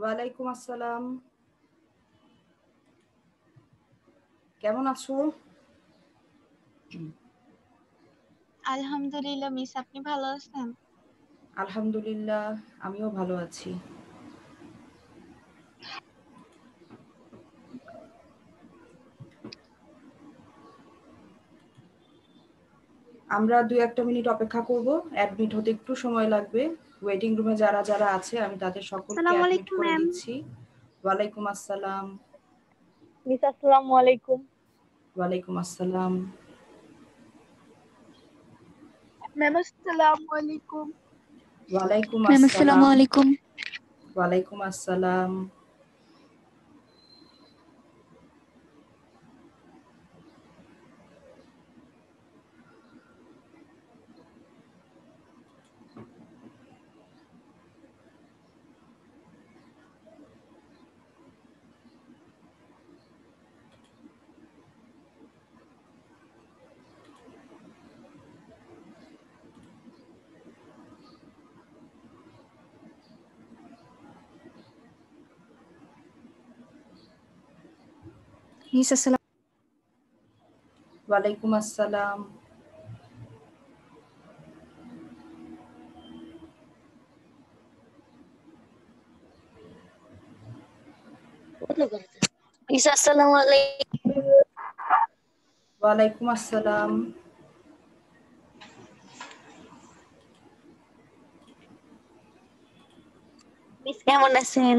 ওয়ালাইকুম আসসালাম। কেমন আছো? আলহামদুলিল্লাহ মিস, আপনি ভালো আছেন? আলহামদুলিল্লাহ, আমিও ভালো আছি। আমরা 2-1 মিনিট অপেক্ষা করব। অ্যাডমিট হতে একটু সময় লাগবে। ওয়েটিং রুমে যারা যারা আছে আমি তাদের সকলকে আসসালামু অ্যাডমিট আলাইকুম করে ম্যাম। দিচ্ছি। ওয়ালাইকুম আসসালাম। মিস আসসালামু আলাইকুম। ওয়ালাইকুম আসসালাম। ম্যাম আসসালামু আলাইকুম। ওয়ালাইকুম ম্যাম আসসালাম। আসসালামু আলাইকুম। ওয়ালাইকুম আসসালাম। মিস আসসালাম। ওয়ালাইকুম আসসালাম। মিস আসসালামু আলাইকুম। ওয়ালাইকুম আসসালাম। মিস কেমন আছেন?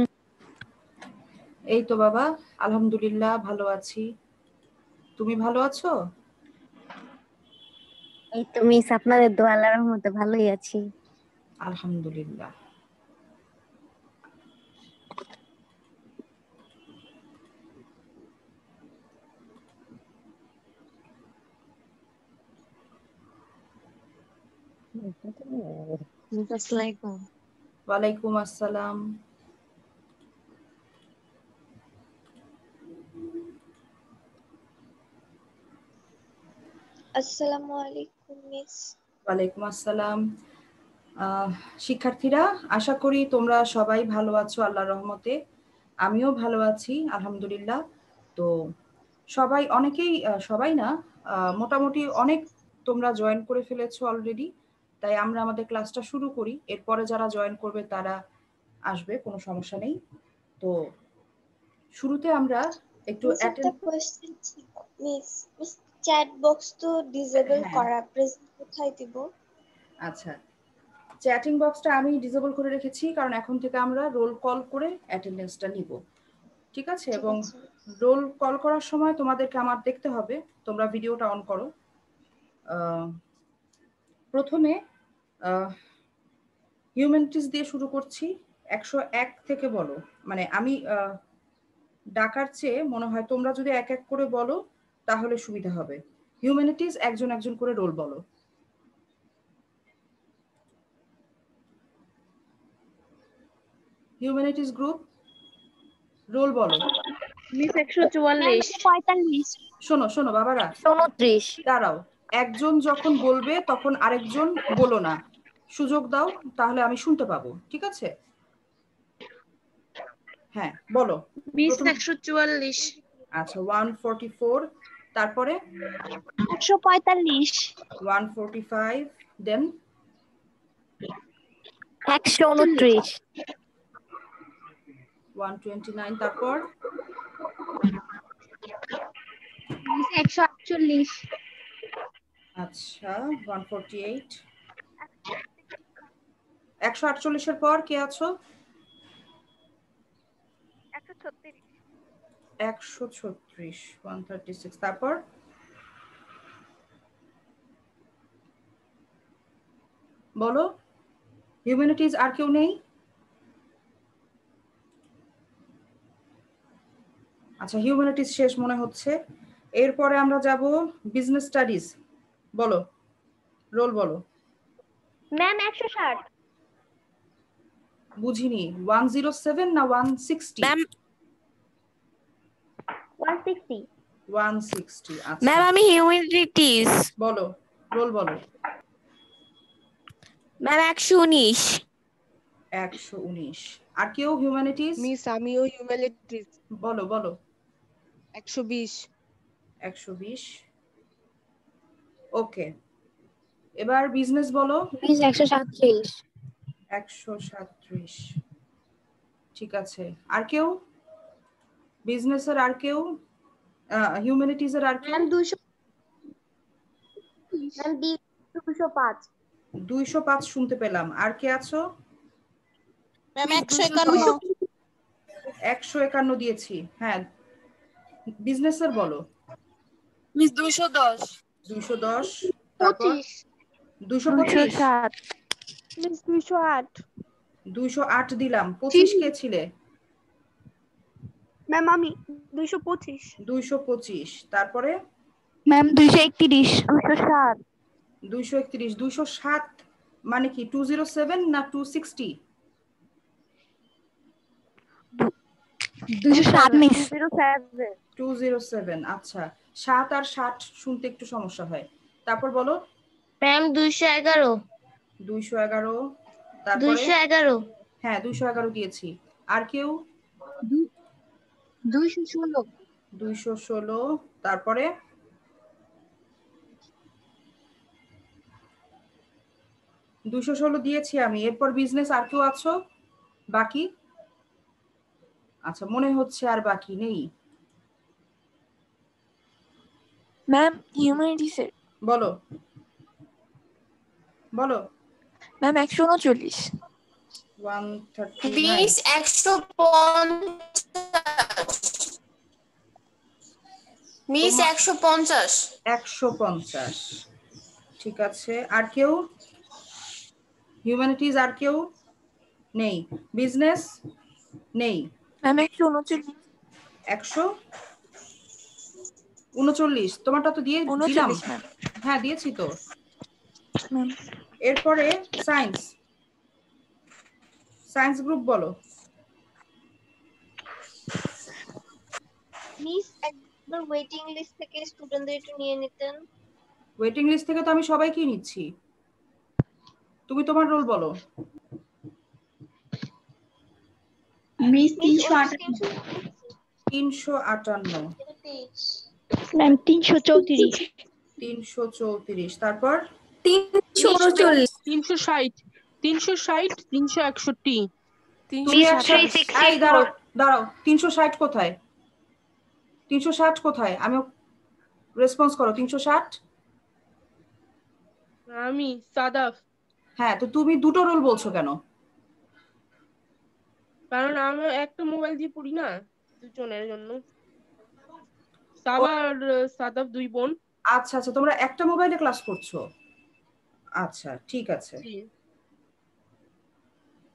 এই তো বাবা, আলহামদুলিল্লাহ ভালো আছি। তুমি ভালো আছো? এই তো মিস, আপনাদের দোয়া আল্লাহর রহমতে ভালোই আছি। আলহামদুলিল্লাহ। মিস আসসালামু ওয়ালাইকুম আসসালাম। আসসালামু আলাইকুম মিস। ওয়ালাইকুম আসসালাম। শিক্ষার্থীরা, আশা করি তোমরা সবাই ভালো আছো আল্লাহর রহমতে। আমিও ভালো আছি আলহামদুলিল্লাহ। তো সবাই না, মোটামুটি অনেক তোমরা জয়েন করে ফেলেছো অলরেডি। তাই আমরা আমাদের ক্লাসটা শুরু করি। এরপরে যারা জয়েন করবে তারা আসবে, কোনো সমস্যা নেই। তো শুরুতে আমরা একটু মিস একটা কোশ্চেন ছিল মিস। মিস চ্যাট বক্স তো ডিসেবল হ্যাঁ, করা, প্রেজেন্ট কোথায় দিব? আচ্ছা, চ্যাটিং বক্সটা আমি ডিসেবল করে রেখেছি কারণ এখন থেকে আমরা রোল কল করে অ্যাটেন্ডেন্সটা নিব। ঠিক আছে? ঠিক এবং আছে। রোল কল করার সময় তোমাদেরকে আমার দেখতে হবে। তোমরা ভিডিওটা অন করো। প্রথমে হিউম্যানিটিস দিয়ে শুরু করছি। 101 থেকে বলো। মানে আমি ডাকার চেয়ে মনে হয় তোমরা যদি এক এক করে বলো তাহলে সুবিধা হবে। হিউম্যানিটিস একজন একজন করে রোল বলো। হিউম্যানিটিস গ্রুপ রোল বলো। মিস 144। 45। শোনো শোনো বাবারা, 29। দাঁড়াও। একজন যখন বলবে তখন আরেকজন বলো না, সুযোগ দাও, তাহলে আমি শুনতে পাবো। ঠিক আছে? হ্যাঁ বলো। মিস প্রথম 144। আচ্ছা, 144, তারপরে 145। 145, দেন 129। 129, তারপর মিস 148। আচ্ছা 148। 148-এর পর কে আছো? 136। 136, 136, তারপর বলো। হিউম্যানিটিজ আর কেউ নেই? আচ্ছা, হিউম্যানিটিজ শেষ মনে হচ্ছে। এরপরে আমরা যাব বিজনেস স্টাডিজ। বলো, রোল বলো। ম্যাম 160। বুঝিনি, 107 না 160? ম্যাম 160। 160, আচ্ছা। ম্যাম আমি হিউম্যানিটিস। বলো, রোল বলো। ম্যাম 119। 119। আর কেউ হিউম্যানিটিজ? মিস আমিও হিউম্যানিটিজ। বলো বলো। 120। 120। ওকে, এবার বিজনেস বলো। মিস 137 137। ঠিক আছে, আর কেউ? বিজনেসের আর কেউ? হিউম্যানিটিজের আর কেউ? ম্যাম 200 ম্যাম 205 205 শুনতে পেলাম। আর কে আছো? ম্যাম 151। 151 দিয়েছি। হ্যাঁ, বিজনেসের বলো। মিস 210। 210। তারপর 225। 207 মিস 208 208 দিলাম। 25 কে ছিলে? ম্যাম আমি 225 225। তারপরে ম্যাম 231 207 231। 207 মানে কি 207 না 260? 207 মিস 207। আচ্ছা, 7 আর 60 শুনতে একটু সমস্যা হয়। তারপর বলো। ম্যাম 211 211। তারপরে হ্যাঁ 211 দিয়েছি। আর কেউ? 216 216। তারপরে 216 দিয়েছি আমি। এরপর বিজনেস আর কেউ আছো বাকি? আচ্ছা, মনে হচ্ছে আর বাকি নেই। ম্যাম হিউম্যানিটিসের বলো বলো। ম্যাম 139 139। 150। মিস 150। 150। ঠিক আছে, আর কেউ? হিউম্যানিটিজ আর কেউ নেই? বিজনেস নেই? ম্যাম 139 139। তোমারটা তো দিয়ে দিলাম। 39 ম্যাম। হ্যাঁ দিয়েছি তো। ম্যাম এরপরে সায়েন্স। সায়েন্স গ্রুপ বলো। মিস একবার ওয়েটিং লিস্ট থেকে স্টুডেন্টদের একটু নিয়ে নিতেন। ওয়েটিং লিস্ট থেকে তো আমি সবাইকেই নিচ্ছি। তুমি তোমার রোল বলো। মিস 358 358। ম্যাম 334 334। তারপর 339। 360 360 361। 327 এই দাঁড়াও দাঁড়াও, 360 কোথায়? 360 কোথায়? আমি রেসপন্স করো। 360। আমি সাদাফ। হ্যাঁ, তো তুমি দুটো রোল বলছো কেন? কারণ আমি একটা মোবাইল দিয়ে পড়ি না, দুজনের জন্য। সাবা আর সাদাফ দুই বোন। আচ্ছা আচ্ছা, তোমরা একটা মোবাইলে ক্লাস করছো। আচ্ছা ঠিক আছে। জি।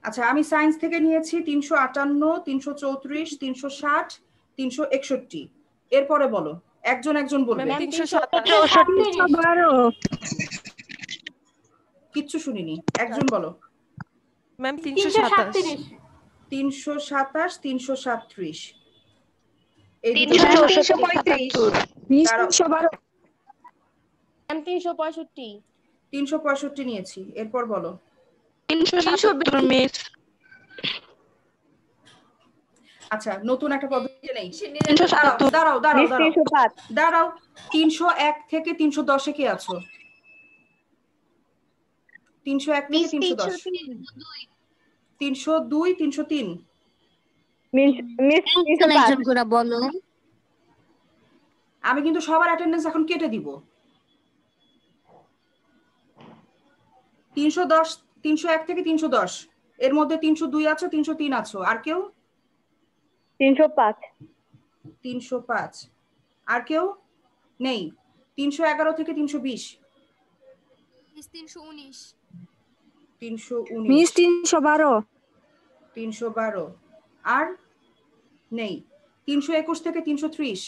আচ্ছা, আমি সায়েন্স থেকে নিয়েছি 358, 334, 360, 361। এরপরে বলো, একজন একজন বলবে। ম্যাম 327। কিচ্ছু শুনিনি, একজন বলো। ম্যাম 327 327, 337। এই দুটো 375 দাঁড়াও, ম্যাম 365। 365 নিয়েছি। এরপর বলো। 372 মিস আচ্ছা, নতুন একটা পদ্ধতি নেই। 372 দাঁড়াও দাঁড়াও দাঁড়াও 305 দাঁড়াও। 301 থেকে 310 কে আছো? 301 থেকে 310। 302, 303। মিস 305 করে বলো। আমি কিন্তু সবার অ্যাটেন্ডেন্স এখন কেটে দিব। 310, 301 থেকে 310 এর মধ্যে 302 আছো, 303 আছো। আর কেউ? 305 305। আর কেউ নেই? 311 থেকে 320। 319 319। মিস 312 312। আর নেই? 321 থেকে 330।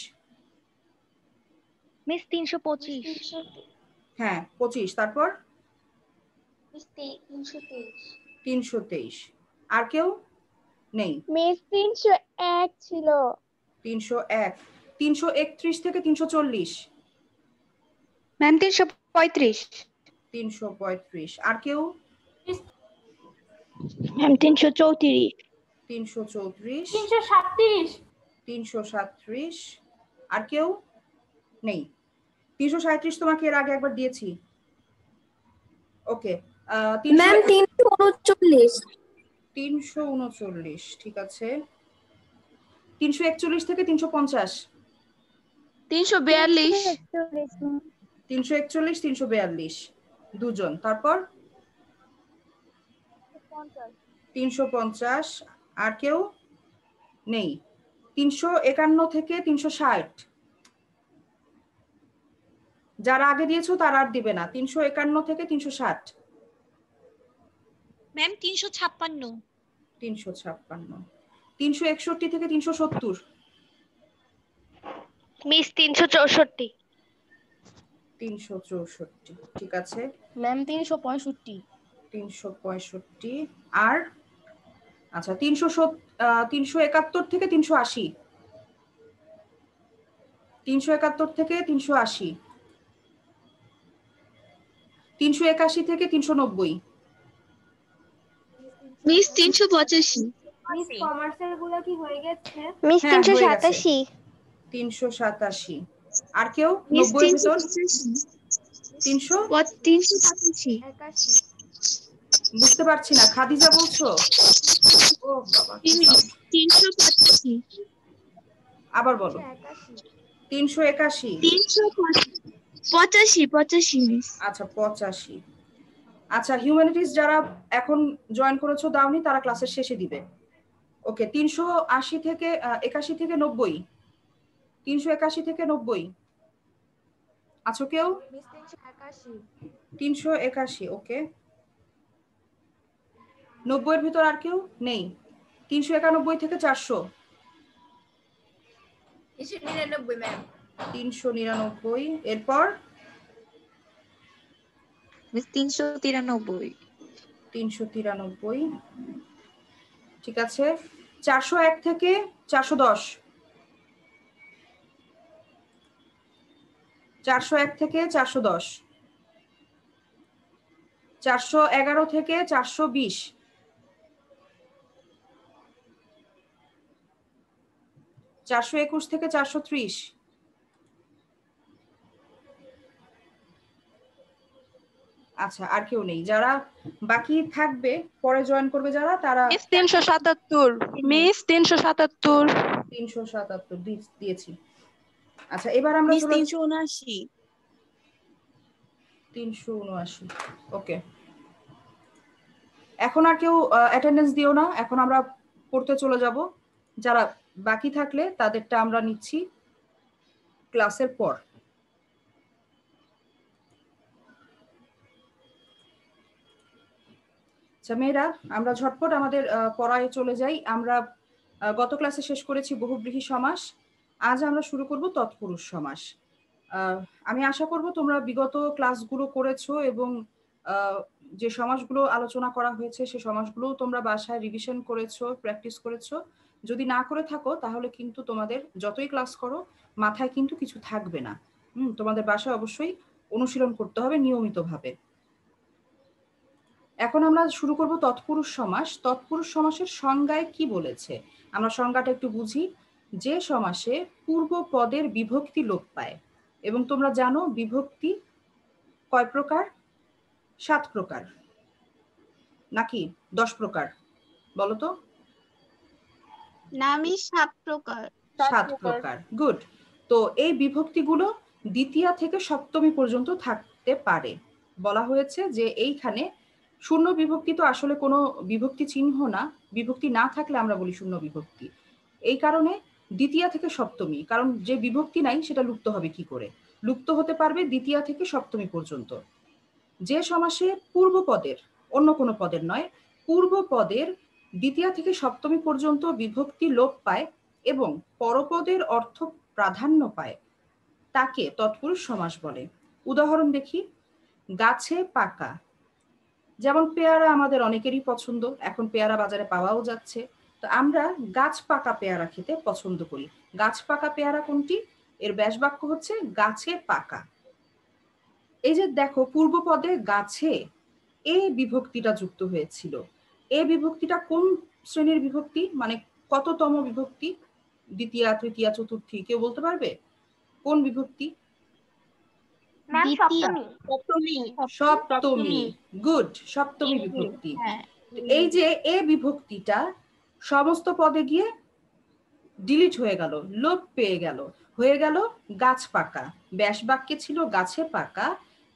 মিস 325 হ্যাঁ 25। তারপর মিস 323 323। আর কেউ নেই? মিস 301 ছিল। 301। 331 থেকে 340। ম্যাম 335 335। আর কেউ? ম্যাম 334 334 337 337 আর কেউ নেই? 337 তোমাকে এর আগে একবার দিয়েছি। ওকে, ম্যাম 339 339 ঠিক আছে। 341 থেকে 350 342 341 342 দুজন। তারপর 350 আর কেউ নেই? 351 থেকে 360 যারা আগে দিয়েছো তারা আর দিবে না। 351 থেকে 360 ম্যাম 356 356 361 থেকে 370 মিস 364 364 ঠিক আছে। ম্যাম 365 365 আর আচ্ছা 371 থেকে 380 371 থেকে 380 381 থেকে 390 মিস 385 মিস কমার্সের গুলো কি হয়ে গেছে? মিস হ্যাঁ, হয়ে গেছে। 387 387 আর কেউ মিস 90 এর ভিতর 300 385 বুঝতে পারছি না, খাদিজা বলছো? ও বাবা, কি sound? 385 আবার বলো। 381 85 মিস। আচ্ছা 85। আচ্ছা হিউম্যানিটিজ যারা এখন জয়েন করেছো দাওনি তারা ক্লাসের শেষে দিবে। ওকে 380 থেকে 81 থেকে 90 381 থেকে 90 আছো কেউ? 381 ওকে। 90 এর ভিতর আর কেউ নেই? 391 থেকে 400 399 ম্যাম 399 এরপর মিস 393 393 ঠিক আছে। 401 থেকে 410 401 থেকে 410 411 থেকে 420 421 থেকে 430 আচ্ছা আর কেউ নেই? যারা বাকি থাকবে পরে জয়েন করবে যারা তারা মিস 377 মিস 377 377 দিয়েছি। আচ্ছা এবার আমরা মিস চলে 379 379 ওকে। এখন আর কেউ অ্যাটেন্ডেন্স দিও না, এখন আমরা পড়তে চলে যাব। যারা বাকি থাকলে তাদেরটা আমরা নিচ্ছি ক্লাসের পর। আচ্ছা মেয়েরা আমরা ঝটপট আমাদের পড়ায় চলে যাই। আমরা গত ক্লাসে শেষ করেছি বহুব্রীহি সমাস, আজ আমরা শুরু করব তৎপুরুষ সমাস। আমি আশা করব তোমরা বিগত ক্লাসগুলো করেছো এবং যে সমাসগুলো আলোচনা করা হয়েছে সে সমাসগুলো তোমরা বাসায় রিভিশন করেছো, প্র্যাকটিস করেছো। যদি না করে থাকো তাহলে কিন্তু তোমাদের যতই ক্লাস করো মাথায় কিন্তু কিছু থাকবে না। তোমাদের বাসায় অবশ্যই অনুশীলন করতে হবে নিয়মিতভাবে। এখন আমরা শুরু করব তৎপুরুষ সমাস। তৎপুরুষ সমাসের সংজ্ঞায় কি বলেছে আমরা সংজ্ঞাটা একটু বুঝি। যে সমাসে পূর্ব পদের বিভক্তি লোপ পায়, এবং তোমরা জানো বিভক্তি কয় প্রকার? 7 প্রকার নাকি 10 প্রকার বলো তো? না মিস 7 প্রকার 7 প্রকার। গুড। তো এই বিভক্তিগুলো দ্বিতীয়া থেকে সপ্তমী পর্যন্ত থাকতে পারে। বলা হয়েছে যে এইখানে শূন্য বিভক্তি তো আসলে কোনো বিভক্তি চিহ্ন না, বিভক্তি না থাকলে আমরা বলি শূন্য বিভক্তি। এই কারণে দ্বিতীয়া থেকে সপ্তমী, কারণ যে বিভক্তি নাই সেটা লুপ্ত হবে কি করে? লুপ্ত হতে পারবে দ্বিতীয়া থেকে সপ্তমী পর্যন্ত। যে সমাসে পূর্ব পদের, অন্য কোনো পদের নয়, পূর্ব পদের দ্বিতীয়া থেকে সপ্তমী পর্যন্ত বিভক্তি লোপ পায় এবং পরপদের অর্থ প্রাধান্য পায় তাকে তৎপুরুষ সমাস বলে। উদাহরণ দেখি। গাছে পাকা, যেমন পেয়ারা আমাদের অনেকেরই পছন্দ, এখন পেয়ারা বাজারে পাওয়াও যাচ্ছে। তো আমরা গাছ পাকা পেয়ারা খেতে পছন্দ করি। গাছ পাকা পেয়ারা কোনটি? এর ব্যাস বাক্য হচ্ছে গাছে পাকা। এই যে দেখো পূর্ব পদে গাছে এই বিভক্তিটা যুক্ত হয়েছিল, এ বিভক্তিটা কোন শ্রেণীর বিভক্তি, মানে কততম বিভক্তি? দ্বিতীয়া, তৃতীয়া, চতুর্থী, কেউ বলতে পারবে কোন বিভক্তি? ম্যাম দ্বিতীয়া। সপ্তমী। সপ্তমী। গুড, সপ্তমী বিভক্তি। এই যে এ বিভক্তিটা সমস্ত পদে গিয়ে ডিলিট হয়ে গেল, লোপ পেয়ে গেল, হয়ে গেল গাছ পাকা। ব্যাস বাক্যে ছিল গাছে পাকা,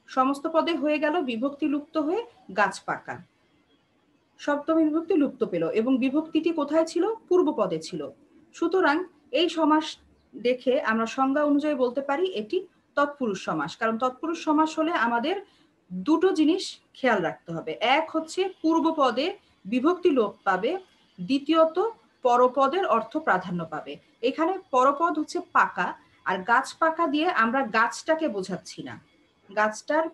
সমস্ত পদে হয়ে গেল বিভক্তি লুপ্ত হয়ে গাছ পাকা। সপ্তমী বিভক্তি লুপ্ত পেল এবং বিভক্তিটি কোথায় ছিল? পূর্ব পদে ছিল। সুতরাং এই সমাস দেখে আমরা সংজ্ঞা অনুযায়ী বলতে পারি এটি তৎপুরুষ সমাস। কারণ তৎপুরুষ সমাস হলে আমাদের দুটো জিনিস খেয়াল রাখতে হবে। এক হচ্ছে পূর্ব পদে বিভক্তি লোপ পাবে, দ্বিতীয়ত পরপদের অর্থ প্রাধান্য পাবে। এখানে পরপদ হচ্ছে পাকা, আর গাছ পাকা দিয়ে আমরা গাছটাকে বোঝাচ্ছি না, গাছটার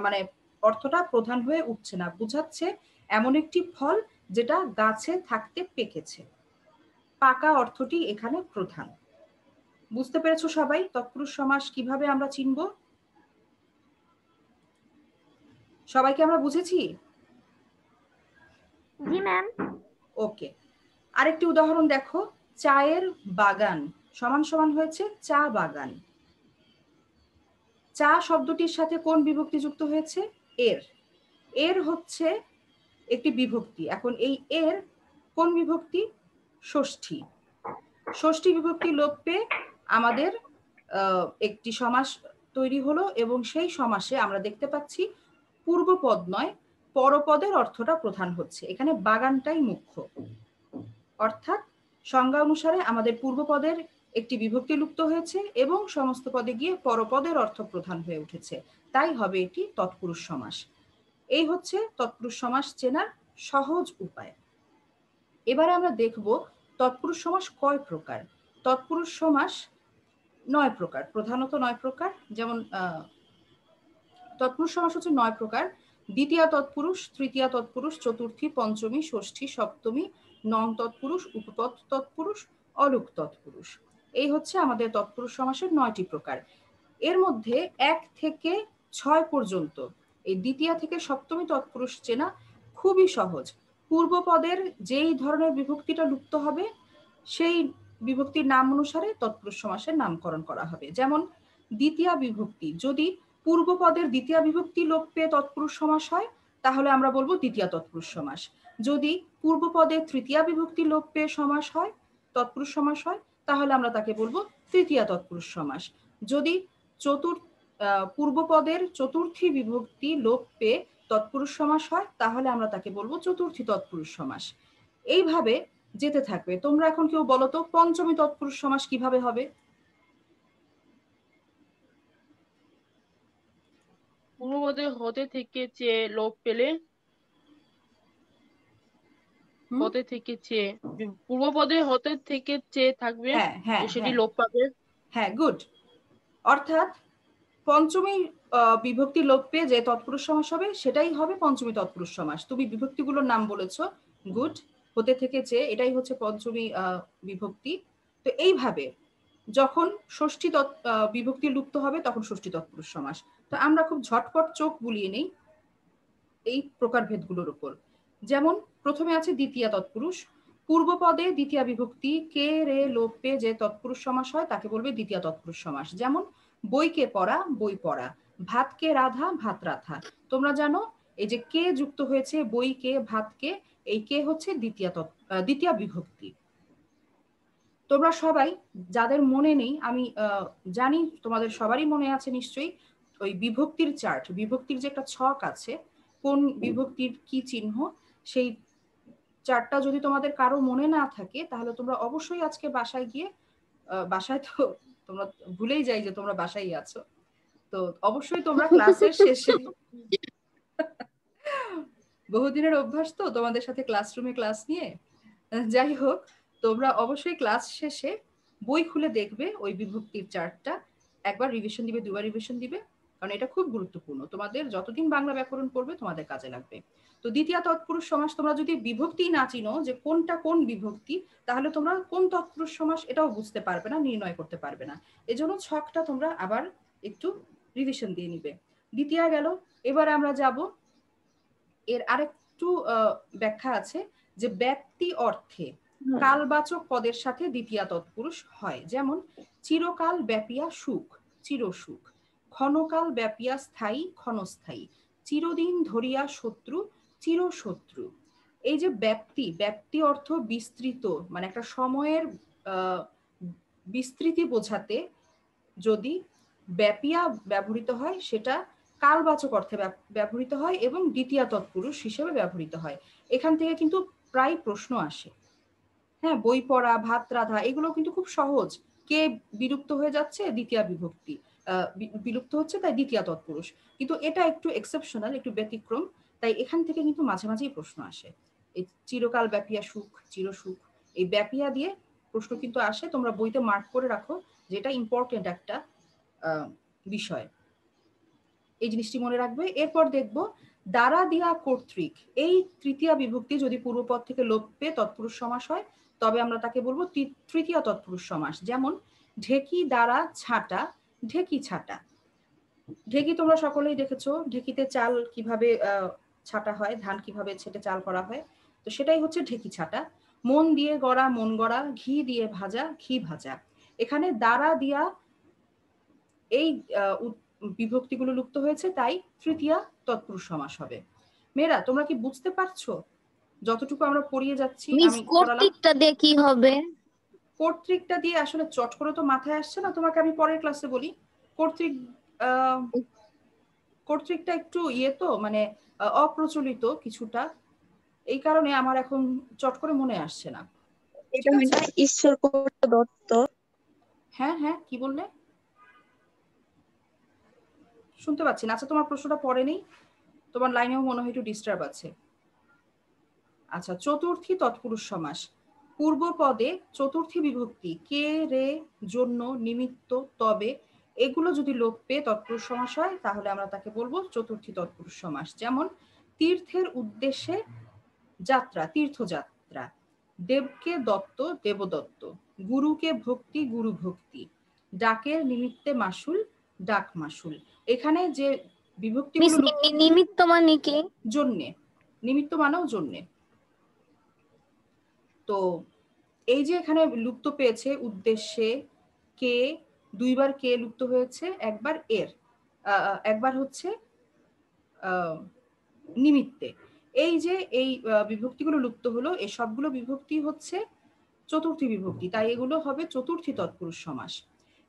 মানে অর্থটা প্রধান হয়ে উঠছে না, বুঝাচ্ছে এমন একটি ফল যেটা গাছে থাকতে পেকেছে। পাকা অর্থটি এখানে প্রধান। বুঝতে পেরেছো সবাই তৎপুরুষ সমাস কিভাবে আমরা চিনব? সবাইকে আমরা বুঝেছি? জি ম্যাম। ওকে, আরেকটি উদাহরণ দেখো, চায়ের বাগান সমান সমান হয়েছে চা বাগান। চা শব্দটির সাথে কোন বিভক্তি যুক্ত হয়েছে? এর। এর হচ্ছে একটি বিভক্তি। এখন এই এর কোন বিভক্তি? ষষ্ঠী। ষষ্ঠী বিভক্তি লোপ পেয়ে আমাদের একটি সমাস তৈরি হলো এবং সেই সমাসে আমরা দেখতে পাচ্ছি পূর্বপদ নয় পরপদের অর্থটা প্রধান হচ্ছে, এখানে বাগানটাই মুখ্য। অর্থাৎ সংজ্ঞা অনুসারে আমাদের পূর্বপদের একটি বিভক্তি লুপ্ত হয়েছে এবং সমস্ত পদে গিয়ে পরপদের অর্থ প্রধান হয়ে উঠেছে, তাই হবে এটি তৎপুরুষ সমাস। এই হচ্ছে তৎপুরুষ সমাস চেনার সহজ উপায়। এবারে আমরা দেখব তৎপুরুষ সমাস কয় প্রকার। তৎপুরুষ সমাস 9 প্রকার, প্রধানত 9 প্রকার। যেমন তৎপুরুষ সমাস হচ্ছে 9 প্রকার: দ্বিতীয়া তৎপুরুষ, তৃতীয়া তৎপুরুষ, চতুর্থী, পঞ্চমী, ষষ্ঠী, সপ্তমী, নং তৎপুরুষ, উপপদ তৎপুরুষ, অলুক তৎপুরুষ। এই হচ্ছে আমাদের তৎপুরুষ সমাসের 9টি প্রকার। এর মধ্যে 1 থেকে 6 পর্যন্ত এই দ্বিতীয়া থেকে সপ্তমী তৎপুরুষ চেনা খুবই সহজ। পূর্বপদের যেই ধরনের বিভক্তিটা লুপ্ত হবে সেই বিভক্তির নাম অনুসারে তৎপুরুষ সমাসের নামকরণ করা হবে। যেমন দ্বিতীয়া বিভক্তি, যদি পূর্বপদের দ্বিতীয়া বিভক্তি লোপ পেয়ে তৎপুরুষ সমাস হয় তাহলে আমরা বলবো দ্বিতীয়া তৎপুরুষ সমাস। যদি পূর্বপদের তৃতীয়া বিভক্তি লোপ পেয়ে সমাস হয়, তৎপুরুষ সমাস হয়, তাহলে আমরা তাকে বলবো তৃতীয়া তৎপুরুষ সমাস। যদি পূর্বপদের চতুর্থী বিভক্তি লোপ পেয়ে তৎপুরুষ সমাস হয় তাহলে আমরা তাকে বলবো চতুর্থী তৎপুরুষ সমাস। এইভাবে যেতে থাকবে। তোমরা এখন কেউ বলো তো পঞ্চমী তৎপুরুষ সমাস কিভাবে হবে? পূর্বপদে হতে থেকে চেয়ে লোপ পেলে, হতে থেকে চেয়ে, পূর্বপদে হতে থেকে চেয়ে থাকবে, সেটি লোপ পাবে। হ্যাঁ, গুড। অর্থাৎ পঞ্চমী বিভক্তি লোপ পেয়ে যে তৎপুরুষ সমাস হবে সেটাই হবে পঞ্চমী তৎপুরুষ সমাস। তুমি বিভক্তিগুলোর নাম বলেছো, গুড। হতে থেকে চেয়ে, এটাই হচ্ছে পঞ্চমী বিভক্তি। তো এইভাবে যখন ষষ্ঠী বিভক্তি লুপ্ত হবে তখন ষষ্ঠী তৎপুরুষ সমাস। তো আমরা খুব ঝটপট চোখ বুলিয়ে নেই এই প্রকারভেদগুলোর উপর। যেমন প্রথমে আছে দ্বিতীয়া তৎপুরুষ। পূর্বপদে দ্বিতীয়া বিভক্তি কে রে লোপ পেয়ে যে তৎপুরুষ সমাস হয় তাকে বলবে দ্বিতীয়া তৎপুরুষ সমাস। যেমন বইকে পড়া, বই পড়া, ভাতকে রাধা, ভাত রাধা। তোমরা জানো এই যে কে যুক্ত হয়েছে বইকে, ভাতকে, এই কে হচ্ছে দ্বিতীয়া বিভক্তি। তোমরা সবাই যাদের মনে নেই, আমি জানি তোমাদের সবারই মনে আছে নিশ্চয়ই, ওই বিভক্তির চার্ট, বিভক্তির যে একটা ছক আছে কোন বিভক্তির কি চিহ্ন, সেই চার্টটা যদি তোমাদের কারো মনে না থাকে তাহলে তোমরা অবশ্যই আজকে বাসায় গিয়ে, বাসায় তো তোমরা ভুলেই যাই যে তোমরা বাসায় আছো, তো অবশ্যই তোমরা ক্লাসের শেষে, বহুদিনের অভ্যাস তো তোমাদের সাথে ক্লাসরুমে ক্লাস নিয়ে, যাই হোক তোমরা অবশ্যই ক্লাস শেষে বই খুলে দেখবে ওই বিভক্তির চার্টটা, একবার রিভিশন দিবে, দুবার রিভিশন দিবে, কারণ এটা খুব গুরুত্বপূর্ণ। তোমাদের যতদিন বাংলা ব্যাকরণ পড়বে তোমাদের কাজে লাগবে। তো দ্বিতীয়া তৎপুরুষ সমাস তোমরা যদি বিভক্তি না চিনো যে কোনটা কোন বিভক্তি, তাহলে তোমরা কোন তৎপুরুষ সমাস এটাও বুঝতে পারবে না, নির্ণয় করতে পারবে না। এজন্য ছকটা তোমরা আবার একটু রিভিশন দিয়ে নিবে। দ্বিতীয়া গেল। এবার আমরা যাব এর একটু ব্যাখ্যা আছে যে ব্যক্তি অর্থে কালবাচক পদের সাথে দ্বিতীয়া তৎপুরুষ হয়, যেমন চিরকাল ব্যাপিয়া সুখ, চিরসুখ, ক্ষণকাল ব্যাপিয়া স্থায়ী, ক্ষণস্থায়ী, চিরদিন ধরিয়া শত্রু, চিরশত্রু। এই যে ব্যাপ্তি, ব্যাপ্তি অর্থ বিস্তৃত, মানে একটা সময়ের বিস্তৃতি বোঝাতে যদি ব্যাপিয়া ব্যবহৃত হয় সেটা কালবাচক অর্থে ব্যবহৃত হয় এবং দ্বিতীয়া তৎপুরুষ হিসেবে ব্যবহৃত হয়। এখান থেকে কিন্তু প্রায় প্রশ্ন আসে। হ্যাঁ, বই পড়া, ভাত রাধা, এগুলো কিন্তু খুব সহজ। কে বিলুপ্ত হয়ে যাচ্ছে, দ্বিতীয়া বিভক্তি বিলুপ্ত হচ্ছে, তাই দ্বিতীয়া তৎপুরুষ। কিন্তু এটা একটু এক্সেপশনাল, একটু ব্যতিক্রম, তাই এখান থেকে কিন্তু মাঝে মাঝেই প্রশ্ন আসে। এই চিরকাল ব্যাপিয়া সুখ, চিরসুখ, এই ব্যাপিয়া দিয়ে প্রশ্ন কিন্তু আসে। তোমরা বইতে মার্ক করে রাখো, যেটা ইম্পর্টেন্ট একটা বিষয়, এই জিনিসটি মনে রাখবে। এরপর দেখবো দ্বারা দিয়া কর্তৃক, এই তৃতীয়া বিভক্তি যদি পূর্বপদ থেকে লোপ পেয়ে তৎপুরুষ সমাস হয় তবে আমরা তাকে বলবো তৃতীয় তৎপুরুষ সমাস। যেমন ঢেকি দ্বারা ছাটা, ঢেকি ছাটা। ঢেকি তোমরা সকলেই দেখেছো, ঢেকিতে চাল কিভাবে ছাটা হয়, ধান কিভাবে ছেটে চাল করা হয়, তো সেটাই হচ্ছে ঢেকি ছাটা। মন দিয়ে গড়া, মন গড়া, ঘি দিয়ে ভাজা, ঘি ভাজা। এখানে দ্বারা দিয়া এই বিভক্তিগুলো লুপ্ত হয়েছে, তাই তৃতীয়া তৎপুরুষ সমাস হবে। মেয়েরা তোমরা কি বুঝতে পারছো? যতটুকু আমরা পড়িয়ে যাচ্ছি আমি কর্তৃকটা দিয়ে কি হবে? কর্তৃকটা দিয়ে আসলে চট করে তো মাথায় আসছে না, তোমাকে আমি পরের ক্লাসে বলি। কর্তৃকটা একটু তো মানে অপ্রচলিত কিছুটা, এই কারণে আমার এখন চট করে মনে আসছে না। এটা হয় না ঈশ্বরচন্দ্র দত্ত? হ্যাঁ হ্যাঁ, কি বললে? শুনতে পাচ্ছি না। আচ্ছা, তোমার প্রশ্নটা পড়ে নেই, তোমার লাইনেও মনে হয় একটু ডিস্টার্ব আছে। আচ্ছা, চতুর্থী তৎপুরুষ সমাস। পূর্ব পদে চতুর্থী বিভক্তি কে, রে, জন্য, নিমিত্ত, তবে, এগুলো যদি লোপ পেয়ে তৎপুরুষ সমাস হয় তাহলে আমরা তাকে বলবো চতুর্থী তৎপুরুষ সমাস। যেমন তীর্থের উদ্দেশ্যে যাত্রা, তীর্থযাত্রা, দেবকে দত্ত, দেবদত্ত, গুরুকে ভক্তি, গুরু ভক্তি, ডাকের নিমিত্তে মাসুল, ডাক মাসুল। এখানে যে বিভক্তিগুলো নিমিত্ত মানে কি? জন্যে, নিমিত্ত মানেও জন্যে। তো এই যে এখানে লুপ্ত পেয়েছে উদ্দেশ্যে, কে, দুইবার কে লুপ্ত হয়েছে, একবার এর, একবার হচ্ছে নিমিত্তে। এই যে এই বিভক্তিগুলো লুপ্ত হলো, এই সবগুলো বিভক্তি হচ্ছে চতুর্থী বিভক্তি, তাই এগুলো হবে চতুর্থী তৎপুরুষ সমাস।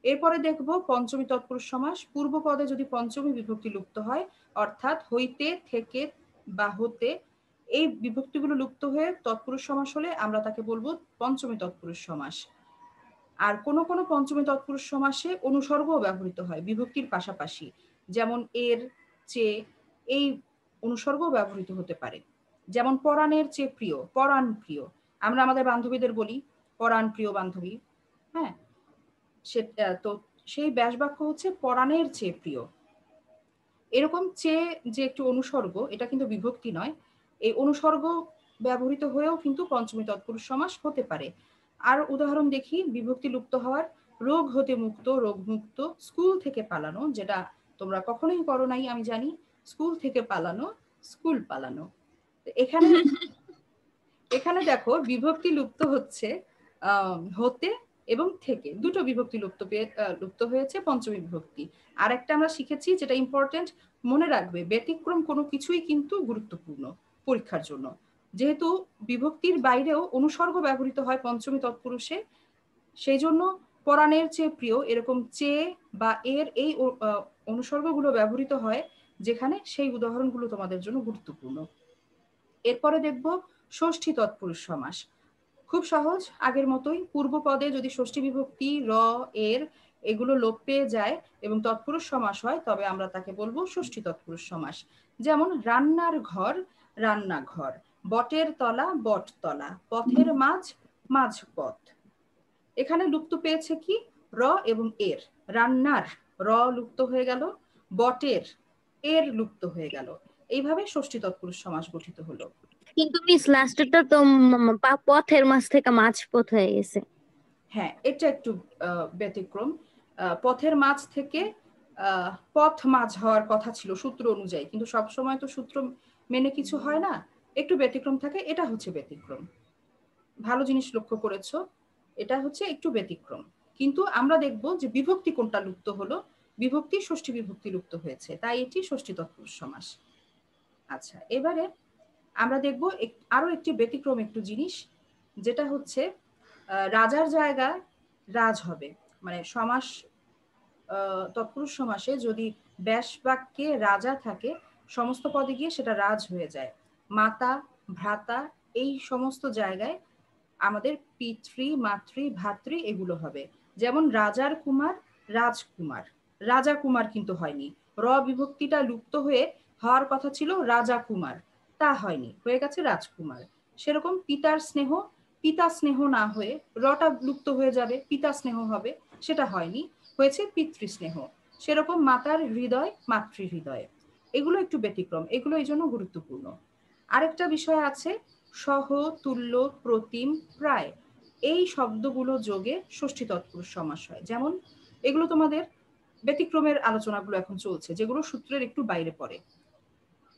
এরপরে দেখবো পঞ্চমী তৎপুরুষ সমাস। পূর্ব পদে যদি পঞ্চমী বিভক্তি লুপ্ত হয়, অর্থাৎ হইতে, থেকে বা হতে, এই বিভক্তিগুলো লুপ্ত হয়ে তৎপুরুষ সমাস হলে আমরা তাকে বলবো পঞ্চমী তৎপুরুষ সমাস। আর কোন কোন পঞ্চমী তৎপুরুষ সমাসে অনুসর্গও ব্যবহৃত হয় বিভক্তির পাশাপাশি, যেমন এর, চেয়ে, এই অনুসর্গও ব্যবহৃত হতে পারে। যেমন পরাণের চেয়ে প্রিয়, পরাণ প্রিয়। আমরা আমাদের বান্ধবীদের বলি পরাণ প্রিয় বান্ধবী। হ্যাঁ, তো সেই ব্যাস বাক্য হচ্ছে পরাণের চেয়ে প্রিয়। এরকম চেয়ে যে একটু অনুসর্গ, এটা কিন্তু বিভক্তি নয়, এই অনুসর্গ ব্যবহৃত হয়েও কিন্তু পঞ্চমী তৎপুরুষ সমাস হতে পারে। আর উদাহরণ দেখি বিভক্তি লুপ্ত হওয়ার। রোগ হতে মুক্ত, রোগ মুক্ত, স্কুল থেকে পালানো, যেটা তোমরা কখনোই করো নাই আমি জানি, স্কুল থেকে পালানো, স্কুল পালানো। এখানে এখানে দেখো বিভক্তি লুপ্ত হচ্ছে হতে এবং থেকে, দুটো বিভক্তি লুপ্ত হয়েছে পঞ্চমী বিভক্তি। আর একটা আমরা শিখেছি যেটা ইম্পর্টেন্ট, মনে রাখবে ব্যতিক্রম কোনো কিছুই কিন্তু গুরুত্বপূর্ণ পরীক্ষার জন্য। যেহেতু বিভক্তির বাইরেও অনুসর্গ ব্যবহৃত হয় পঞ্চমী তৎপুরুষে, সেই জন্য পরাণের চেয়ে প্রিয়, এরকম চেয়ে বা এর এই অনুসর্গগুলো ব্যবহৃত হয় যেখানে, সেই উদাহরণগুলো তোমাদের জন্য গুরুত্বপূর্ণ। এরপরে দেখব ষষ্ঠী তৎপুরুষ সমাস। খুব সহজ, আগের মতোই। পূর্ব পদে যদি ষষ্ঠী বিভক্তি, র, এর, এগুলো লোপ পেয়ে যায় এবং তৎপুরুষ সমাস হয় তবে আমরা তাকে বলবো ষষ্ঠী তৎপুরুষ সমাস। যেমন রান্নার ঘর, রান্নাঘর, বটের তলা, বটতলা, পথের মাঝ, মাঝপথ। এখানে লুপ্ত পেয়েছে কি, র এবং এর। রান্নার র লুপ্ত হয়ে গেল, বটের এর লুপ্ত হয়ে গেল। এইভাবে ষষ্ঠী তৎপুরুষ সমাস গঠিত হলো। কিন্তু মিস লাস্টেরটা তো পথের মাঝ থেকে মাঝপথ হয়ে গেছে। হ্যাঁ, এটা একটু ব্যতিক্রম। পথের মাঝ থেকে পথ মাঝ হওয়ার কথা ছিল সূত্র অনুযায়ী, কিন্তু সবসময় তো সূত্র মেনে কিছু হয় না। একটু ব্যতিক্রম থাকে, এটা হচ্ছে ব্যতিক্রম। ভালো জিনিস লক্ষ্য করেছো, এটা হচ্ছে একটু ব্যতিক্রম। কিন্তু আমরা দেখব যে বিভক্তি কোনটা লুপ্ত হলো, বিভক্তি ষষ্ঠী বিভক্তি লুপ্ত হয়েছে, তাই এটি ষষ্ঠী তৎপুরুষ সমাস। আচ্ছা, এবারে আমরা দেখব আরো একটি ব্যতিক্রম একটু জিনিস, যেটা হচ্ছে রাজার জায়গায় রাজ হবে। মানে সমাস তৎপুরুষ সমাসে যদি ব্যাস বাক্যে রাজা থাকে, সমস্ত পদে গিয়ে সেটা রাজ হয়ে যায়। মাতা, ভ্রাতা, এই সমস্ত জায়গায় আমাদের পিতৃ, মাতৃ, ভাতৃ এগুলো হবে। যেমন রাজার কুমার, রাজকুমার। রাজা কুমার কিন্তু হয়নি, র বিভক্তিটা লুপ্ত হয়ে হওয়ার কথা ছিল রাজা কুমার, তা হয়নি, হয়ে গেছে রাজকুমার। সেরকম পিতার স্নেহ, পিতা স্নেহ না হয়ে রটা লুপ্ত হয়ে যাবে, পিতা স্নেহ হবে, সেটা হয়নি, হয়েছে পিতৃস্নেহ। সেরকম মাতার হৃদয়, মাতৃ হৃদয়। এগুলো একটু ব্যতিক্রম, এগুলো এই জন্য গুরুত্বপূর্ণ। আরেকটা বিষয় আছে, সহ, তুল্য, প্রতিম, প্রায়, এই শব্দগুলো যোগে ষষ্ঠী তৎপুরুষ সমাস হয়। যেমন এগুলো তোমাদের ব্যতিক্রমের আলোচনাগুলো এখন চলছে, যেগুলো সূত্রের একটু বাইরে পড়ে,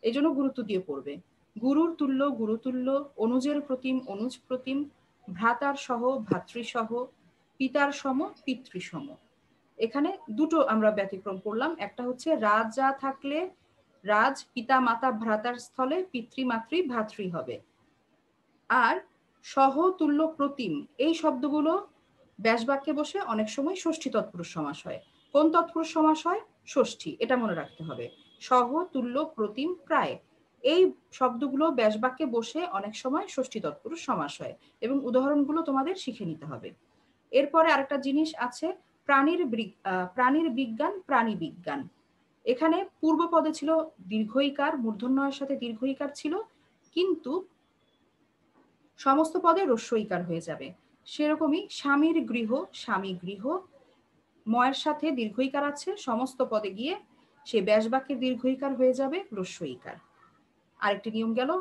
এই জন্য গুরুত্ব দিয়ে পড়বে। গুরুর তুল্য, গুরুতুল্য, অনুজের প্রতিম, অনুজ প্রতিম, ভ্রাতার সহ, ভাতৃসহ, পিতার সম, পিতৃসম। এখানে দুটো আমরা ব্যতিক্রম করলাম, একটা হচ্ছে রাজা থাকলে রাজ, পিতা মাতা ভ্রাতার স্থলে পিতৃ মাতৃ ভাতৃ হবে। আর সহ, তুল্য, প্রতিম, এই শব্দগুলো ব্যাস বাক্যে বসে অনেক সময় ষষ্ঠী তৎপুরুষ সমাস হয়। কোন তৎপুরুষ সমাস হয়? ষষ্ঠী, এটা মনে রাখতে হবে। সহ, তুল্য, প্রতিম, প্রায়, এই শব্দগুলো ব্যাস বাক্যে বসে অনেক সময় ষষ্ঠী তৎপুরুষ সমাস হয়, এবং উদাহরণগুলো তোমাদের শিখে নিতে হবে। এরপরে আরেকটা জিনিস আছে, প্রাণীর বিজ্ঞান, প্রাণী বিজ্ঞান। এখানে পূর্ব পদে ছিল দীর্ঘইকার, মূর্ধন্যয়ের সাথে দীর্ঘইকার ছিল, কিন্তু সমস্ত পদে হ্রস্বইকার হয়ে যাবে। সেরকমই স্বামীর গৃহ, স্বামী গৃহ, ময়ের সাথে দীর্ঘইকার আছে, সমস্ত পদে গিয়ে সে ব্যাস বাক্যের দীর্ঘইকার হয়ে যাবে হ্রস্বইকার। আরেকটি নিয়ম গেল।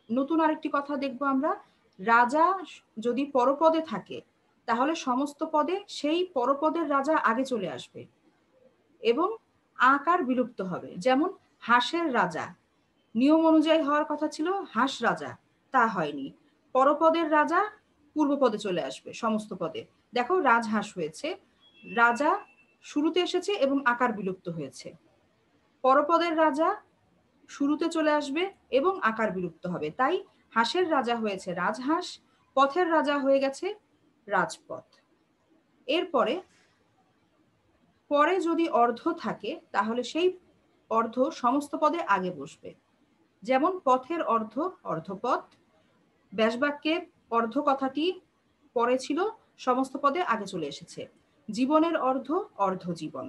নতুন আরেকটি কথা দেখবো আমরা, রাজা যদি পরপদে থাকে তাহলে সমস্ত পদে সেই পরপদের রাজা আগে চলে আসবে এবং আকার বিলুপ্ত হবে। যেমন হাঁসের রাজা, নিয়ম অনুযায়ী হওয়ার কথা ছিল হাঁস রাজা, তা হয়নি, পরপদের রাজা পূর্বপদে চলে আসবে সমস্ত পদে। দেখো রাজহাঁস হয়েছে, রাজা শুরুতে এসেছে এবং আকার বিলুপ্ত হয়েছে। পরপদের রাজা শুরুতে চলে আসবে এবং আকার বিলুপ্ত হবে, তাই হাঁসের রাজা হয়েছে রাজহাঁস, পথের রাজা হয়ে গেছে রাজপথ। এরপরে পরে যদি অর্ধ থাকে তাহলে সেই অর্ধ সমস্ত পদে আগে বসবে। যেমন পথের অর্ধ, অর্ধপথ। ব্যাসবাক্যে অর্ধ কথাটি পরে ছিল, সমস্ত পদে আগে চলে এসেছে। জীবনের অর্ধ, অর্ধজীবন,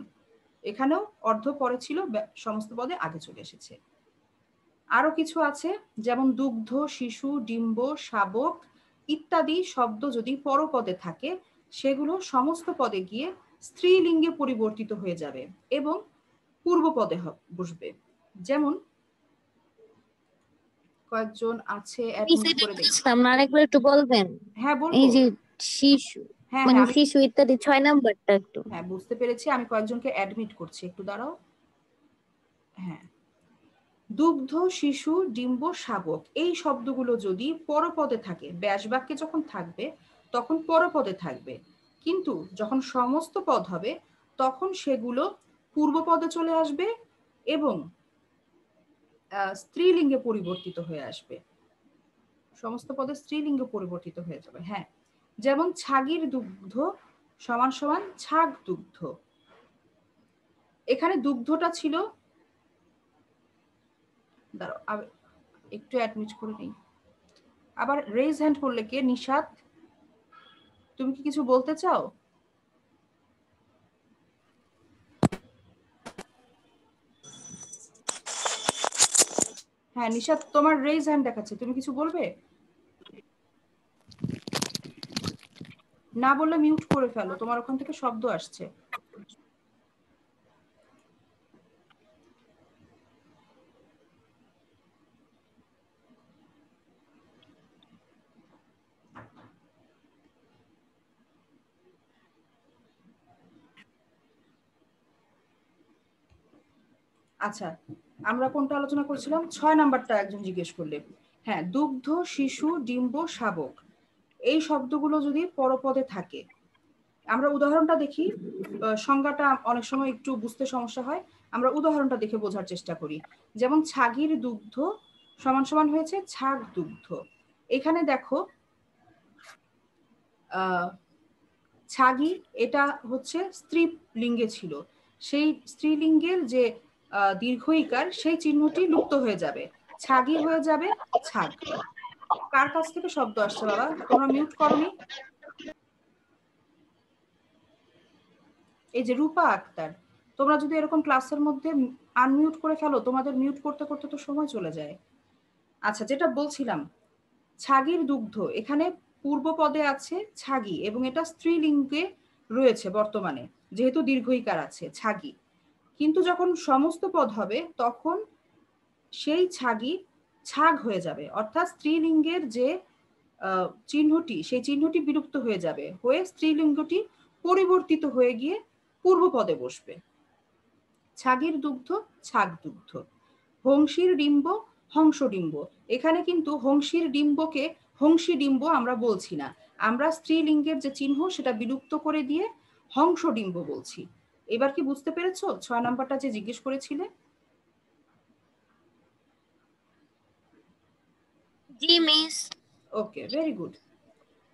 এখানেও অর্ধ পরে ছিল, সমস্ত পদে আগে চলে এসেছে। আরো কিছু আছে, যেমন দুগ্ধ, শিশু, ডিম্ব, শাবক ইত্যাদি শব্দ যদি পরপদে থাকে সেগুলো সমস্ত পদে গিয়ে স্ত্রীলিঙ্গে পরিবর্তিত হয়ে যাবে এবং পূর্ব পদে বসবে। যেমন কয়েকজন আছে, অ্যাডমিট করে দেখি। আরেকবার একটু বলবেন? হ্যাঁ বলবো। এই যে শিশু, হ্যাঁ মানে হ্যাঁ শিশু ইত্যাদি 6 নাম্বারটা একটু। হ্যাঁ বুঝতে পেরেছি, আমি কয়েকজনকে অ্যাডমিট করছি, একটু দাঁড়াও। হ্যাঁ, দুগ্ধ, শিশু, ডিম্ব, শাবক এই শব্দগুলো যদি পরপদে থাকে, ব্যাস বাক্যে যখন থাকবে তখন পরপদে থাকবে, কিন্তু যখন সমস্ত পদ হবে তখন সেগুলো পূর্বপদে চলে আসবে এবং স্ত্রীলিঙ্গে পরিবর্তিত হয়ে আসবে, সমস্ত পদে স্ত্রীলিঙ্গে পরিবর্তিত হয়ে যাবে। হ্যাঁ, যেমন ছাগির দুগ্ধ সমান সমান ছাগ দুগ্ধ। এখানে দুগ্ধটা ছিল, দাঁড়াও একটু অ্যাডমিট করে নিই। আবার রেজ হ্যান্ড করলে কে? নিশাত, তুমি কি কিছু বলতে চাও? হ্যাঁ নিশাত, তোমার রেজ হ্যান্ড দেখাচ্ছে, তুমি কিছু বলবে? না বললে মিউট করে ফেলো, তোমার ওখান থেকে শব্দ আসছে। আচ্ছা, আমরা কোনটা আলোচনা করছিলাম? 6 নাম্বারটা একজন জিজ্ঞেস করলে। হ্যাঁ, দুগ্ধ, শিশু, ডিম্ব, শাবক, এই শব্দগুলো যদি পরপদে থাকে, আমরা উদাহরণটা দেখি, সংজ্ঞাটা অনেক সময় একটু বুঝতে সমস্যা হয়, আমরা উদাহরণটা দেখে বোঝার চেষ্টা করি। যেমন ছাগির দুগ্ধ সমান সমান হয়েছে ছাগ দুগ্ধ। এখানে দেখো ছাগি এটা হচ্ছে স্ত্রীলিঙ্গে ছিল, সেই স্ত্রীলিঙ্গের যে দীর্ঘ ইকার সেই চিহ্নটি লুপ্ত হয়ে যাবে, ছাগি হয়ে যাবে ছাগ। কার কাছ থেকে শব্দ আসছে বাবা? তোমরা মিউট করনি? এই যে রূপা আক্তার, তোমরা যদি এরকম ক্লাসের মধ্যে আনমিউট করে ফেলো, তোমাদের মিউট করতে করতে তো সময় চলে যায়। আচ্ছা, যেটা বলছিলাম, ছাগির দুগ্ধ, এখানে পূর্ব পদে আছে ছাগি এবং এটা স্ত্রীলিঙ্গে রয়েছে বর্তমানে, যেহেতু দীর্ঘ ইকার আছে ছাগি। কিন্তু যখন সমস্ত পদ হবে তখন সেই ছাগি ছাগ হয়ে যাবে, অর্থাৎ স্ত্রীলিঙ্গের যে চিহ্নটি, সেই চিহ্নটি বিলুপ্ত হয়ে যাবে, হয়ে স্ত্রীলিঙ্গটি পরিবর্তিত হয়ে গিয়ে পূর্ব পদে বসবে। ছাগির দুগ্ধ ছাগ দুগ্ধ। হংসীর ডিম্ব হংস ডিম্ব। এখানে কিন্তু হংসীর ডিম্বকে হংসী ডিম্ব আমরা বলছি না, আমরা স্ত্রীলিঙ্গের যে চিহ্ন সেটা বিলুপ্ত করে দিয়ে হংস ডিম্ব বলছি। এবার কি বুঝতে পেরেছো 6 নাম্বারটা যে জিজ্ঞেস করেছিলে? জি মিস। ওকে, ভেরি গুড।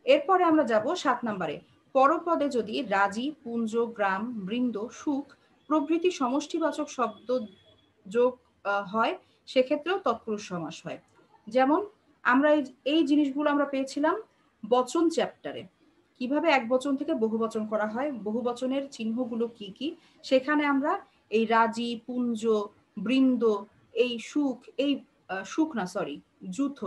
এরপরে আমরা যাব 7 নম্বরে। পরপদে যদি রাজি, পুঞ্জ, গ্রাম, বৃন্দ, সুখ প্রভৃতি সমষ্টিবাচক শব্দ যোগ হয়, সেক্ষেত্রেও তৎপুরুষ সমাস হয়। যেমন আমরা এই জিনিসগুলো আমরা পেয়েছিলাম বচন চ্যাপ্টারে, কিভাবে এক বচন থেকে বহু বচন করা হয়, বহু বচনের চিহ্নগুলো কি কি, সেখানে আমরা এই রাজি, পুঞ্জ, বৃন্দ, এই সুখ, এই সুখ না সরি যূথ,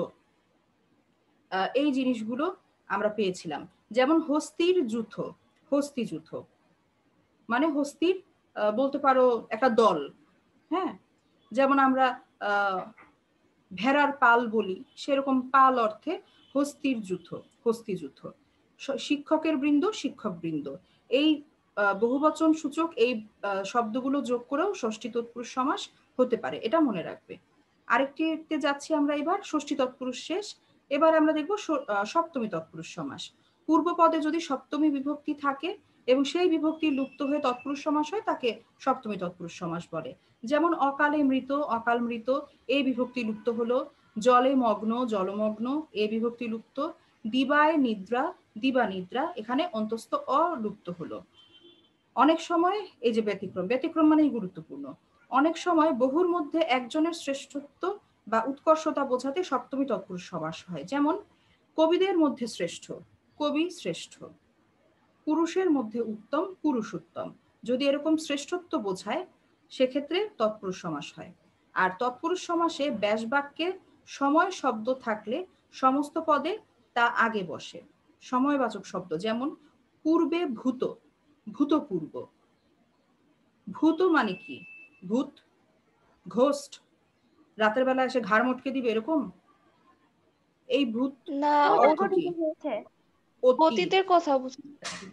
এই জিনিসগুলো আমরা পেয়েছিলাম। যেমন হস্তির যূথ, হস্তি যূথ মানে হস্তির বলতে পারো একটা দল। হ্যাঁ, যেমন আমরা ভেড়ার পাল বলি, সেরকম পাল অর্থে হস্তির যূথ, হস্তি যূথ। শিক্ষকের বৃন্দ, শিক্ষক বৃন্দ, এই বহুবচন সূচক এই শব্দগুলো যোগ করেও ষষ্ঠী তৎপুরুষ সমাস হতে পারে, এটা মনে রাখবে। আরেকটিতে যাচ্ছি আমরা এবার, ষষ্ঠী তৎপুরুষ শেষ। এবার আমরা দেখব সপ্তমী তৎপুরুষ সমাস। পূর্ব পদে যদি সপ্তমী বিভক্তি থাকে এবং সেই বিভক্তি লুপ্ত হয়ে তৎপুরুষ সমাস হয়, তাকে সপ্তমী তৎপুরুষ সমাস বলে। যেমন অকালে মৃত, অকাল মৃত, এই বিভক্তি লুপ্ত হলো। জলে মগ্ন, জলমগ্ন, এই বিভক্তি লুপ্ত। দিবায় নিদ্রা, দিবা নিদ্রা, এখানে অন্তস্থ অলুপ্ত হলো। অনেক সময় এই যে ব্যতিক্রম, ব্যতিক্রম মানেই গুরুত্বপূর্ণ, অনেক সময় বহুর মধ্যে একজনের শ্রেষ্ঠত্ব বা উৎকর্ষতা বোঝাতে সপ্তমী তৎপুরুষ সমাস হয়। যেমন কবিদের মধ্যে শ্রেষ্ঠ, কবি শ্রেষ্ঠ। পুরুষের মধ্যে উত্তম, পুরুষ উত্তম, যদি এরকম শ্রেষ্ঠত্ব বোঝায় সেক্ষেত্রে তৎপুরুষ সমাস হয়। আর তৎপুরুষ সমাসে ব্যাস বাক্যে সময় শব্দ থাকলে সমস্ত পদে তা আগে বসে, সময়বাচক শব্দ। যেমন পূর্বে ভূত, ভূতপূর্ব। ভূত মানে কি? ভূত, ঘোস্ট, রাতের বেলা এসে ঘাড় মটকে দিবে এরকম, এই ভূত না, অর্থ কি? অতীতের কথা বুঝি।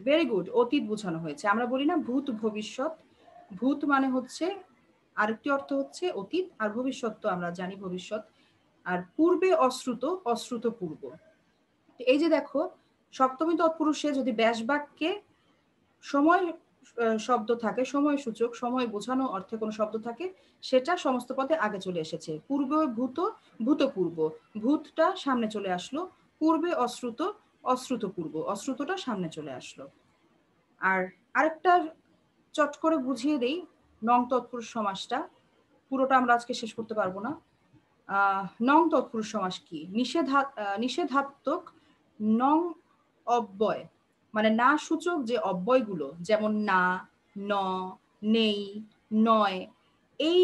ভেরি গুড, অতীত বোঝানো হয়েছে। আমরা বলি না ভূত ভবিষ্যৎ, ভূত মানে হচ্ছে আরেকটি অর্থ হচ্ছে অতীত, আর ভবিষ্যৎ তো আমরা জানি ভবিষ্যৎ। আর পূর্বে অশ্রুত, অশ্রুত পূর্ব। এই যে দেখো, সপ্তমী তৎপুরুষে যদি ব্যাস বাক্যে সময় শব্দ থাকে, সময় সূচক, সময় বোঝানো অর্থে কোনো শব্দ থাকে, সেটা সমস্ত পদে আগে চলে এসেছে। পূর্বে ভূত, ভূতপূর্ব, ভূতটা সামনে চলে আসলো। পূর্বে অশ্রুত, অশ্রুত পূর্ব, অশ্রুতটা সামনে চলে আসলো। আর আরেকটা চট করে বুঝিয়ে দেই, নং তৎপুরুষ সমাসটা, পুরোটা আমরা আজকে শেষ করতে পারবো না। নং তৎপুরুষ সমাস কি? নিষেধাত্মক নং অব্যয়, মানে না সূচক যে অব্যয়গুলো, যেমন না, ন, নেই, নয়, এই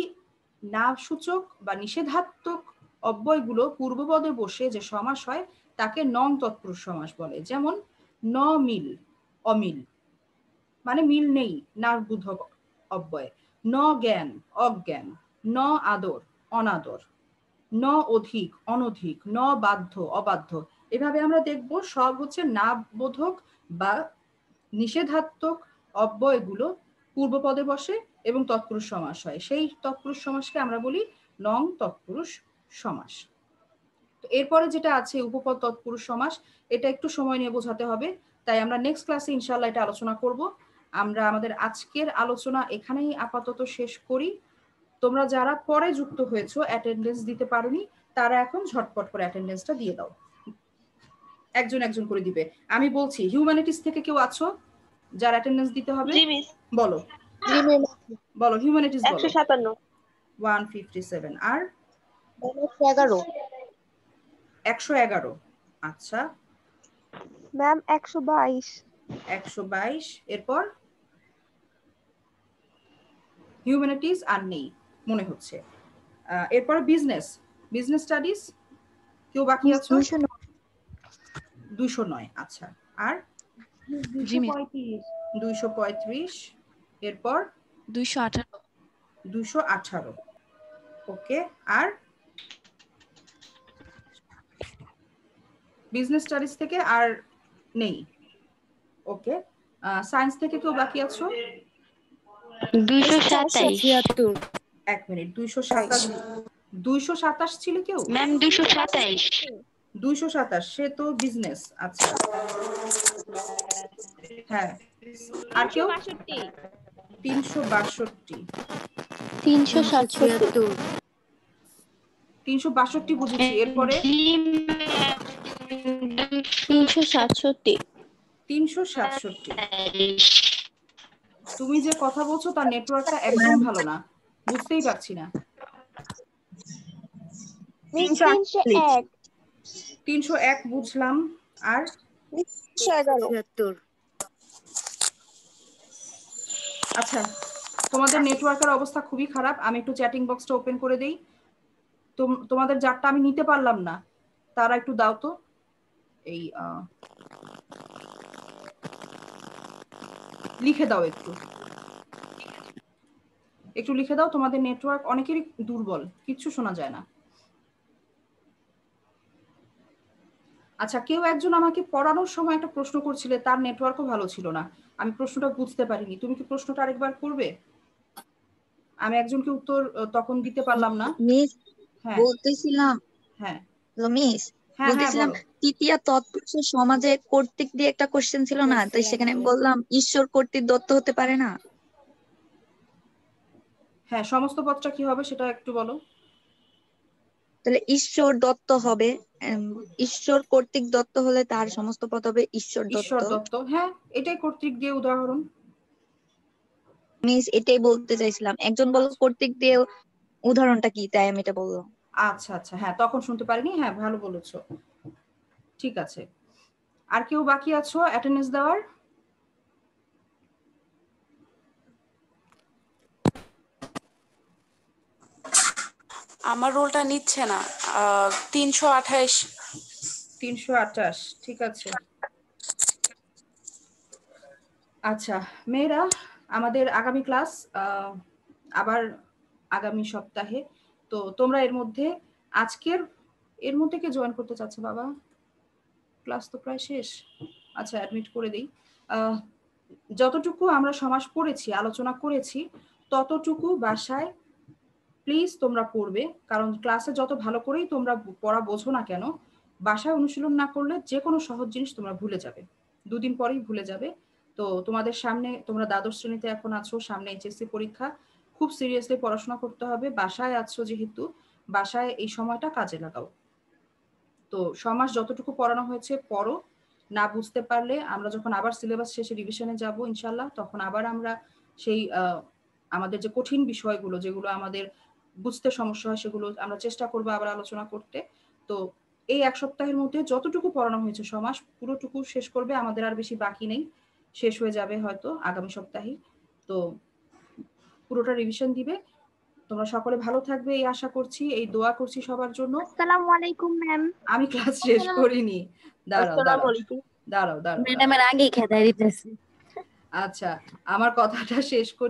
না সূচক বা নিষেধাত্মক অব্যয়গুলো পূর্বপদে বসে যে সমাস হয় তাকে নং তৎপুরুষ সমাস বলে। যেমন ন মিল, অমিল, মানে মিল নেই, না বোধক অব্যয়। ন জ্ঞান, অজ্ঞান। ন আদর, অনাদর। ন অধিক, অনধিক। ন বাধ্য, অবাধ্য। এভাবে আমরা দেখব সব হচ্ছে না বোধক বা নিষেধাত্মক অব্যয়গুলো পূর্বপদে বসে এবং তৎপুরুষ সমাস হয়। সেই তৎপুরুষ সমাসকে আমরা বলি নং তৎপুরুষ সমাস। তো এরপরে যেটা আছে উপপদ তৎপুরুষ সমাস, এটা একটু সময় নিয়ে বোঝাতে হবে, তাই আমরা নেক্সট ক্লাসে ইনশাআল্লাহ এটা আলোচনা করব। আমরা আমাদের আজকের আলোচনা এখানেই আপাতত শেষ করি। তোমরা যারা পরে যুক্ত হয়েছো, অ্যাটেন্ডেন্স দিতে পারোনি, তারা এখন ঝটপট করে অ্যাটেন্ডেন্সটা দিয়ে দাও, একজন একজন করে দিবে। আমি বলছি হিউম্যানিটিস থেকে কেউ আছো যার অ্যাটেন্ডেন্স দিতে হবে? জি মিস। বলো জি ম্যাম। বলো হিউম্যানিটিস বলো। 157 157 আর 111 111। আচ্ছা ম্যাম 122 122। এরপর হিউম্যানিটিস আর নেই মনে হচ্ছে। এরপর বিজনেস স্টাডিজ কেউ বাকি আছো? 209। আচ্ছা আর 235। এরপর 218। ওকে। আর বিজনেস স্টাডিজ থেকে আর নেই। ওকে। সায়েন্স থেকে কেউ বাকি আছো? 277 এক মিনিট। 227 ছিল কেউ? ম্যাম 227 227 সে তো বিজনেস। আচ্ছা হ্যাঁ। আর কেউ? 362 362 বুঝেছি। এরপরে 367। তুমি যে কথা বলছো তার নেটওয়ার্কটা একদম ভালো না, বুঝতেই পারছি না। মিস 301 301 বুঝলাম। আর 311 আচ্ছা তোমাদের নেটওয়ার্কের অবস্থা খুবই খারাপ। আমি একটু চ্যাটিং বক্সটা ওপেন করে দেই। তোমাদের যারটা আমি নিতে পারলাম না তারা একটু দাও তো। এই লিখে দাও, একটু লিখে দাও। তোমাদের নেটওয়ার্ক অনেকেরই দুর্বল, কিচ্ছু শোনা যায় না। আচ্ছা কেউ একজন আমাকে পড়ানোর সময় একটা প্রশ্ন করছিলে, তার নেটওয়ার্কও ভালো ছিল না, আমি প্রশ্নটা বুঝতে পারিনি। তুমি কি প্রশ্নটা আরেকবার করবে? আমি একজনকে উত্তর তখন দিতে পারলাম না। মিস হ্যাঁ বলতেছিলাম হ্যাঁ মিস হ্যাঁ বলতেছিলাম বলো। তৃতীয় তৎপুরুষ সমাজে কর্তৃক দিয়ে একটা কোশ্চেন ছিল না, তাই সেখানে আমি বললাম ঈশ্বর কর্তৃক দত্ত হতে পারে না। হ্যাঁ সমস্ত পদটা কি হবে সেটা একটু বলো। তাহলে ঈশ্বর দত্ত হবে, ঈশ্বর কর্তৃক দত্ত হলে তার সমস্ত পদ হবে ঈশ্বর ঈশ্বর দত্ত। দত্ত, হ্যাঁ এটাই কর্তৃক দিয়ে উদাহরণ। মিস এটাই বলতে চাইছিলাম, একজন বলল কর্তৃক দিয়ে উদাহরণটা কি, তাই আমি এটা বললাম। আচ্ছা আচ্ছা হ্যাঁ তখন শুনতে পারিনি। হ্যাঁ ভালো বলেছো, ঠিক আছে। আর কেউ বাকি আছো অ্যাটেন্ডেন্স দেওয়ার? আমার রোলটা নিচ্ছে না। 328। 328 ঠিক আছে। আচ্ছা মেয়েরা, আমাদের আগামী ক্লাস আবার আগামী সপ্তাহে। তো তোমরা এর মধ্যে এর মধ্যে কে জয়েন করতে চাচ্ছে বাবা? ক্লাস তো প্রায় শেষ। আচ্ছা অ্যাডমিট করে দিই। যতটুকু আমরা সমাস পড়েছি, আলোচনা করেছি, ততটুকু বাসায় প্লিজ তোমরা পড়বে। কারণ ক্লাসে যত ভালো করেই তোমরা পড়া বোঝো না কেন, বাসায় অনুশীলন না করলে যে কোনো সহজ জিনিস তোমরা ভুলে যাবে, 2 দিন পরেই ভুলে যাবে। তো তোমাদের সামনে, তোমরা দ্বাদশ শ্রেণীতে এখন আছো, সামনে এইচএসসি পরীক্ষা, খুব সিরিয়াসলি পড়াশোনা করতে হবে। বাসায় আছো যেহেতু, বাসায় এই সময়টা কাজে লাগাও। তো সমাস যতটুকু পড়ানো হয়েছে পড়ো। না বুঝতে পারলে আমরা যখন আবার সিলেবাস শেষে রিভিশনে যাব ইনশাল্লাহ, তখন আবার আমরা সেই আমাদের যে কঠিন বিষয়গুলো যেগুলো আমাদের বুঝতে সমস্যা হয় সেগুলো আমরা চেষ্টা করবো আবার আলোচনা করতে। তো এই 1 সপ্তাহের মধ্যে যতটুকু পড়ানো হয়েছে সমাস পুরোটুকু শেষ করবে। আমাদের আর বেশি বাকি নেই, শেষ হয়ে যাবে হয়তো আগামী সপ্তাহেই। তো পুরোটা রিভিশন দিবে। তোমরা সকলে ভালো থাকবে এই আশা করছি, এই দোয়া করছি সবার জন্য। আসসালামু আলাইকুম ম্যাম। আমি ক্লাস শেষ করিনি, দাঁড়াও আসসালামু আলাইকুম। দাঁড়াও। ম্যাডামের আগেই খেদাই দিতেছে। আচ্ছা আমার কথাটা শেষ করি।